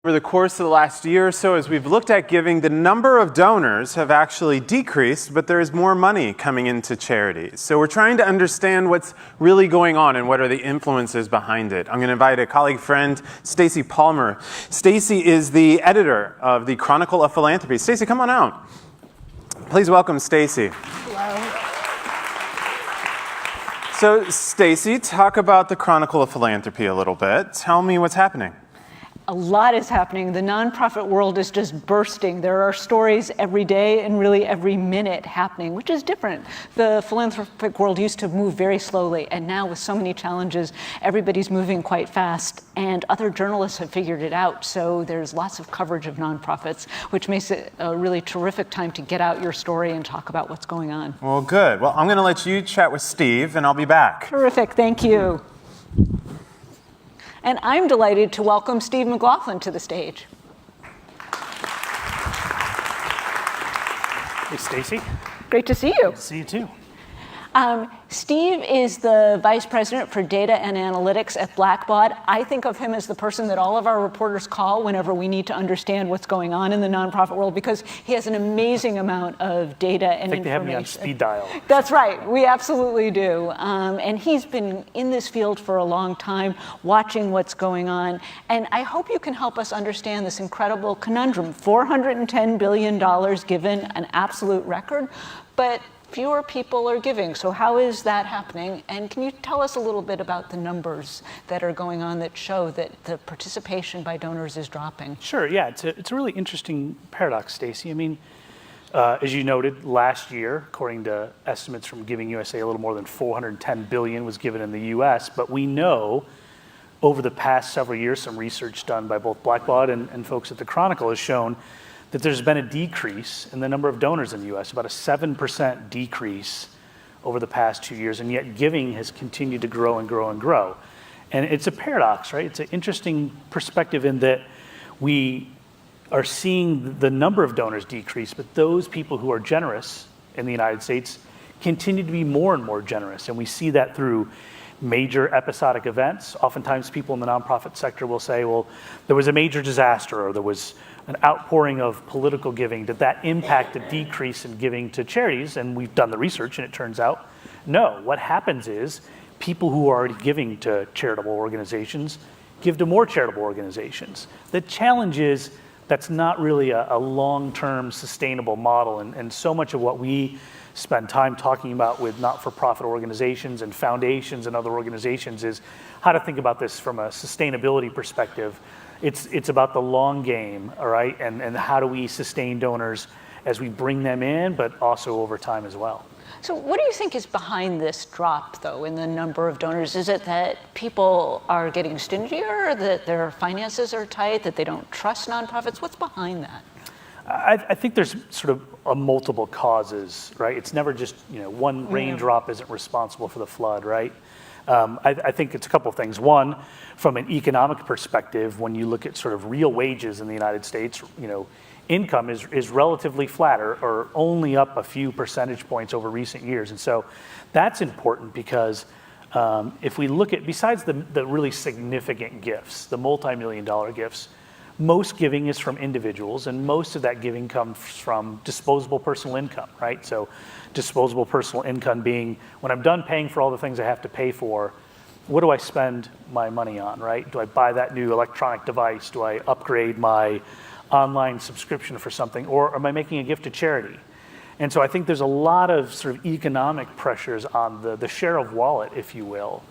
Over the course of the last year or so, as we've looked at giving, the number of donors have actually decreased, but there is more money coming into charities. So we're trying to understand what's really going on and what are the influences behind it. I'm going to invite a colleague friend, Stacy Palmer. Stacy is the editor of the Chronicle of Philanthropy. Stacy, come on out. Please welcome Stacy. Hello. So Stacy, talk about the Chronicle of Philanthropy a little bit. Tell me what's happening. A lot is happening. The nonprofit world is just bursting. There are stories every day and really every minute happening, which is different. The philanthropic world used to move very slowly, and now with so many challenges, everybody's moving quite fast, and other journalists have figured it out. So there's lots of coverage of nonprofits, which makes it a really terrific time to get out your story and talk about what's going on. Well, good. Well, I'm going to let you chat with Steve, and I'll be back. Terrific. Thank you. And I'm delighted to welcome Steve MacLaughlin to the stage. Hey, Stacy. Great to see you. See you too. Steve is the Vice President for Data and Analytics at Blackbaud. I think of him as the person that all of our reporters call whenever we need to understand what's going on in the nonprofit world, because he has an amazing amount of data and information. I think they have me on speed dial. That's right. We absolutely do. And he's been in this field for a long time, watching what's going on. And I hope you can help us understand this incredible conundrum. $410 billion given, an absolute record, but fewer people are giving. So how is that happening? And can you tell us a little bit about the numbers that are going on that show that the participation by donors is dropping? Sure, yeah, it's a really interesting paradox, Stacy. I mean, as you noted, last year, according to estimates from Giving USA, a little more than $410 billion was given in the US, but we know over the past several years, some research done by both Blackbaud and folks at the Chronicle has shown that there's been a decrease in the number of donors in the US, about a 7% decrease over the past 2 years, and yet giving has continued to grow and grow and grow. And it's a paradox, right? It's an interesting perspective in that we are seeing the number of donors decrease, but those people who are generous in the United States continue to be more and more generous. And we see that through major episodic events. Oftentimes people in the nonprofit sector will say, well, there was a major disaster, or there was an outpouring of political giving. Did that impact a decrease in giving to charities? And we've done the research, and it turns out, no. What happens is people who are already giving to charitable organizations give to more charitable organizations. The challenge is that's not really a long-term sustainable model. And so much of what we spend time talking about with not-for-profit organizations and foundations and other organizations is how to think about this from a sustainability perspective. It's about the long game, all right, and how do we sustain donors as we bring them in, but also over time as well. So what do you think is behind this drop, though, in the number of donors? Is it that people are getting stingier, that their finances are tight, that they don't trust nonprofits? What's behind that? I think there's sort of multiple causes, right? It's never just, one raindrop isn't responsible for the flood, right? I think it's a couple of things. One, from an economic perspective, when you look at sort of real wages in the United States, income is relatively flat or only up a few percentage points over recent years. And so that's important because if we look at, besides the really significant gifts, the multi-million-dollar gifts, most giving is from individuals, and most of that giving comes from disposable personal income, right? So disposable personal income being, when I'm done paying for all the things I have to pay for, what do I spend my money on, right? Do I buy that new electronic device? Do I upgrade my online subscription for something? Or am I making a gift to charity? And so I think there's a lot of sort of economic pressures on the share of wallet, if you will,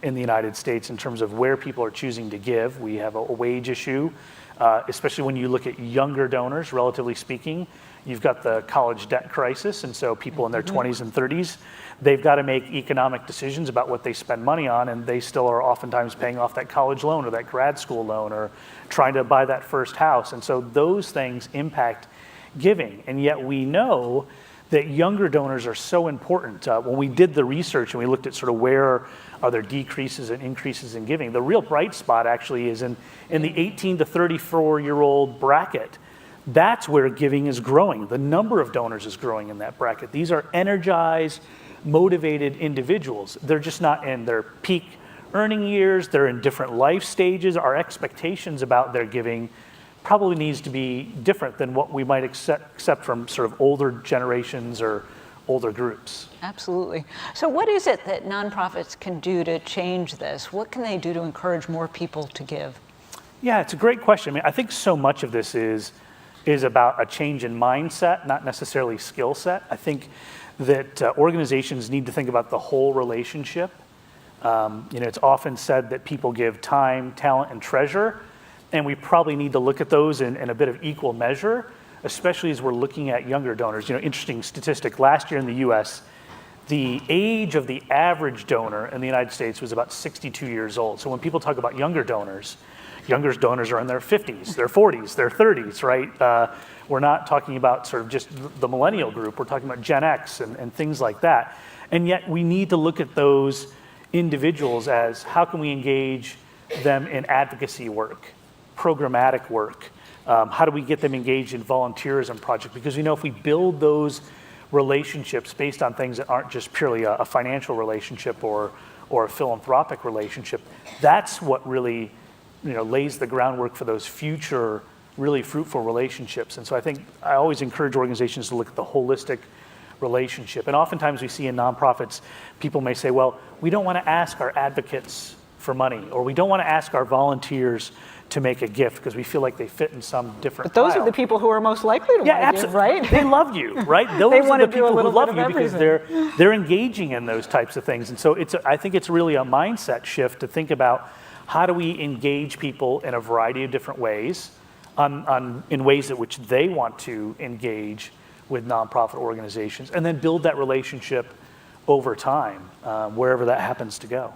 in the United States in terms of where people are choosing to give. We have a wage issue, especially when you look at younger donors, relatively speaking. You've got the college debt crisis, and so people in their 20s and 30s, they've got to make economic decisions about what they spend money on, and they still are oftentimes paying off that college loan or that grad school loan or trying to buy that first house. And so those things impact giving, and yet we know that younger donors are so important. When we did the research and we looked at sort of where are there decreases and increases in giving, the real bright spot actually is in the 18 to 34-year-old bracket. That's where giving is growing. The number of donors is growing in that bracket. These are energized, motivated individuals. They're just not in their peak earning years, they're in different life stages. Our expectations about their giving probably needs to be different than what we might accept from sort of older generations or older groups. Absolutely. So what is it that nonprofits can do to change this? What can they do to encourage more people to give? Yeah, it's a great question. I mean, I think so much of this is about a change in mindset, not necessarily skill set. I think that organizations need to think about the whole relationship. It's often said that people give time, talent, and treasure, and we probably need to look at those in a bit of equal measure, especially as we're looking at younger donors. Interesting statistic, last year in the US, the age of the average donor in the United States was about 62 years old. So when people talk about younger donors are in their 50s, their 40s, their 30s, right? We're not talking about sort of just the millennial group, we're talking about Gen X and things like that. And yet we need to look at those individuals as how can we engage them in advocacy work, programmatic work, how do we get them engaged in volunteerism projects? Because if we build those relationships based on things that aren't just purely a financial relationship or a philanthropic relationship, that's what really lays the groundwork for those future really fruitful relationships. And so I think I always encourage organizations to look at the holistic relationship. And oftentimes we see in nonprofits, people may say, well, we don't want to ask our advocates for money, or we don't want to ask our volunteers to make a gift because we feel like they fit in some different But those pile. are the people who are most likely to want to give, right? They love you, right? Those They are want the to do a people who little love bit you of because everything. they're engaging in those types of things. And so I think it's really a mindset shift to think about how do we engage people in a variety of different ways, in ways in which they want to engage with nonprofit organizations, and then build that relationship over time, wherever that happens to go.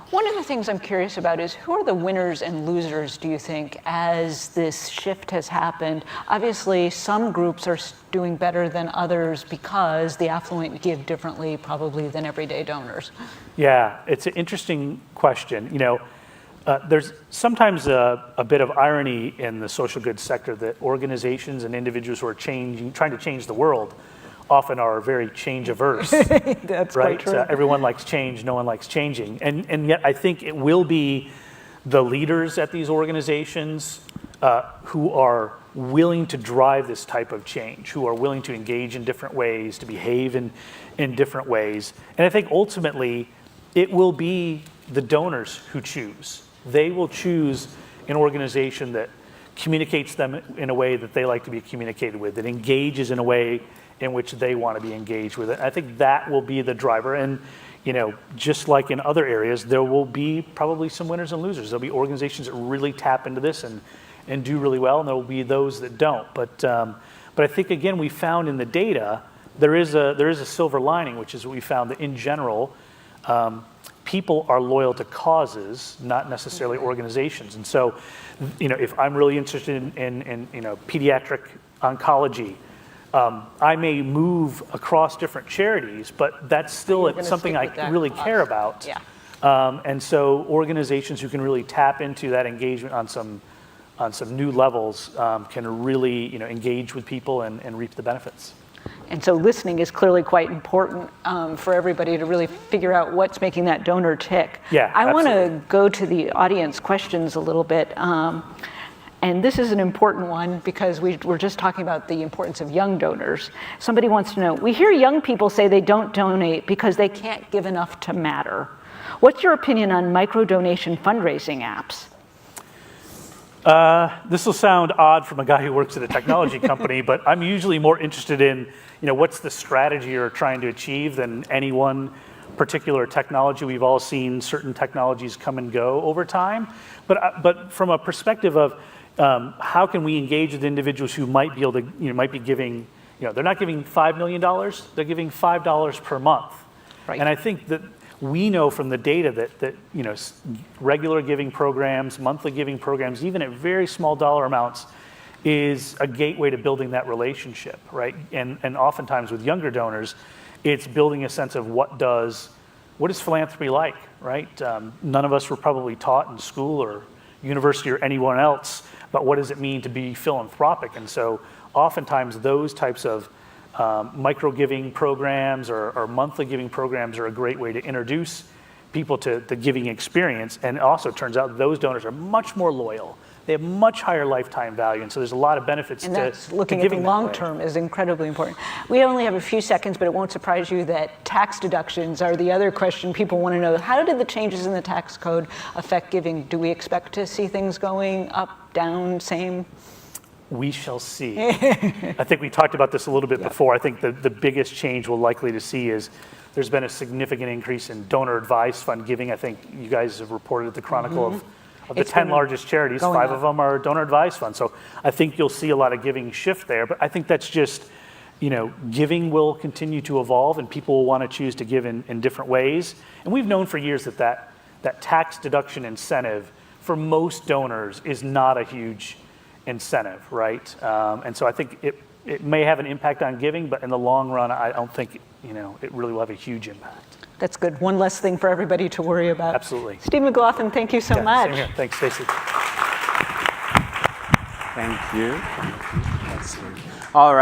One of the things I'm curious about is who are the winners and losers, do you think, as this shift has happened? Obviously, some groups are doing better than others because the affluent give differently probably than everyday donors. Yeah, it's an interesting question. There's sometimes a bit of irony in the social goods sector that organizations and individuals who are trying to change the world often are very change averse. That's right? quite true. Everyone likes change, no one likes changing. And yet I think it will be the leaders at these organizations who are willing to drive this type of change, who are willing to engage in different ways, to behave in different ways. And I think ultimately it will be the donors who choose. They will choose an organization that communicates them in a way that they like to be communicated with, that engages in a way in which they want to be engaged with it. I think that will be the driver. And just like in other areas, there will be probably some winners and losers. There'll be organizations that really tap into this and do really well, and there will be those that don't. But I think, again, we found in the data, there is a silver lining, which is what we found, that in general, people are loyal to causes, not necessarily organizations. And so, if I'm really interested in pediatric oncology, I may move across different charities, but that's still something I really care about. Yeah. And so organizations who can really tap into that engagement on some new levels can really engage with people and reap the benefits. And so listening is clearly quite important for everybody to really figure out what's making that donor tick. Yeah, I want absolutely. to go to the audience questions a little bit. And this is an important one because we're just talking about the importance of young donors. Somebody wants to know, we hear young people say they don't donate because they can't give enough to matter. What's your opinion on micro-donation fundraising apps? This will sound odd from a guy who works at a technology company, but I'm usually more interested in, what's the strategy you're trying to achieve than any one particular technology. We've all seen certain technologies come and go over time, but from a perspective of how can we engage with individuals who might be able to, might be giving, they're not giving $5 million, they're giving $5 per month. Right. And I think that we know from the data that regular giving programs, monthly giving programs, even at very small dollar amounts, is a gateway to building that relationship, right? And oftentimes with younger donors, it's building a sense of what is philanthropy like, right? None of us were probably taught in school or university or anyone else about what does it mean to be philanthropic. And so oftentimes those types of micro giving programs or monthly giving programs are a great way to introduce people to the giving experience. And it also turns out those donors are much more loyal. They have much higher lifetime value, and so there's a lot of benefits and to that's looking to at the giving long term is incredibly important. We only have a few seconds, but it won't surprise you that tax deductions are the other question people want to know. How did the changes in the tax code affect giving? Do we expect to see things going up, down, same? We shall see. I think we talked about this a little bit before. I think the biggest change we're likely to see is there's been a significant increase in donor advised fund giving. I think you guys have reported at the Chronicle of the 10 largest charities, 5 of them are donor advised funds. So I think you'll see a lot of giving shift there. But I think that's just, giving will continue to evolve and people will want to choose to give in different ways. And we've known for years that tax deduction incentive for most donors is not a huge incentive, right? And so I think it may have an impact on giving, but in the long run, I don't think, it really will have a huge impact. That's good. One less thing for everybody to worry about. Absolutely. Steve MacLaughlin, thank you so much. Same here. Thanks, Stacey. Thank you. All right.